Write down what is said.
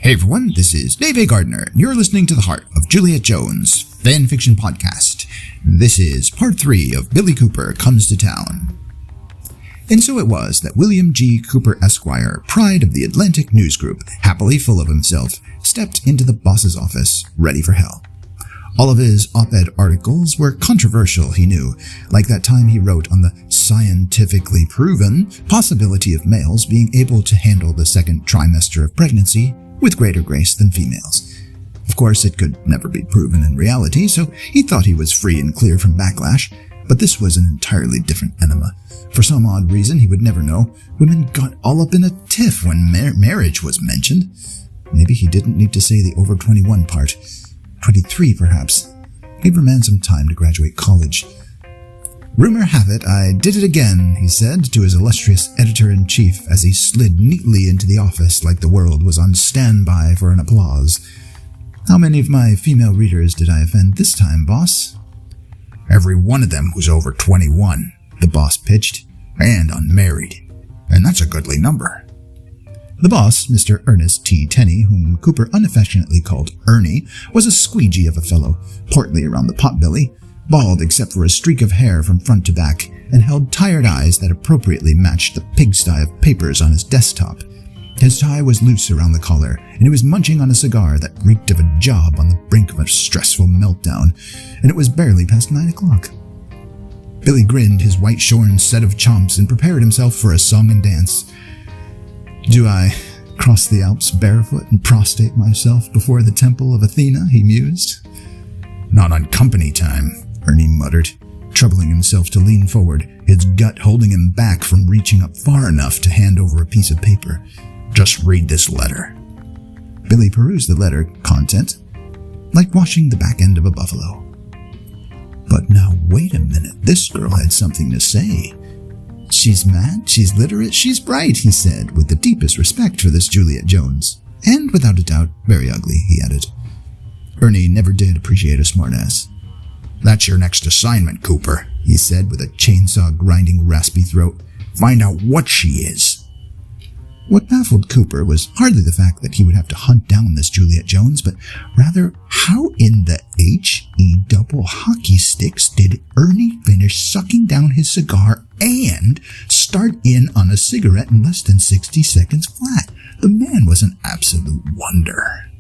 Hey everyone, this is Dave A. Gardner, and you're listening to the Heart of Juliet Jones fan fiction podcast. This is part 3 of Billy Cooper Comes to Town. And so it was that William G. Cooper Esquire, pride of the Atlantic News Group, happily full of himself, stepped into the boss's office, ready for hell. All of his op-ed articles were controversial, he knew, like that time he wrote on the scientifically proven possibility of males being able to handle the second trimester of pregnancy with greater grace than females. Of course, it could never be proven in reality, so he thought he was free and clear from backlash, but this was an entirely different enema. For some odd reason he would never know, women got all up in a tiff when marriage was mentioned. Maybe he didn't need to say the over 21 part. 23, perhaps. Give a man some time to graduate college. Rumor have it, I did it again, he said to his illustrious editor-in-chief as he slid neatly into the office like the world was on standby for an applause. How many of my female readers did I offend this time, boss? Every one of them who's over 21, the boss pitched, and unmarried. And that's a goodly number. The boss, Mr. Ernest T. Tenney, whom Cooper unaffectionately called Ernie, was a squeegee of a fellow, portly around the potbelly, bald except for a streak of hair from front to back, and held tired eyes that appropriately matched the pigsty of papers on his desktop. His tie was loose around the collar, and he was munching on a cigar that reeked of a job on the brink of a stressful meltdown, and it was barely past 9 o'clock. Billy grinned his white-shorn set of chomps and prepared himself for a song and dance. Do I cross the Alps barefoot and prostrate myself before the temple of Athena, he mused. Not on company time, Ernie muttered, troubling himself to lean forward, his gut holding him back from reaching up far enough to hand over a piece of paper. Just read this letter. Billy perused the letter content, like washing the back end of a buffalo. But now wait a minute, this girl had something to say. She's mad, she's literate, she's bright, he said, with the deepest respect for this Juliet Jones. And without a doubt, very ugly, he added. Ernie never did appreciate a smartass. That's your next assignment, Cooper, he said with a chainsaw-grinding raspy throat. Find out what she is. What baffled Cooper was hardly the fact that he would have to hunt down this Juliet Jones, but rather how in the H-E double hockey sticks did Ernie finish sucking down his cigar and start in on a cigarette in less than 60 seconds flat. The man was an absolute wonder.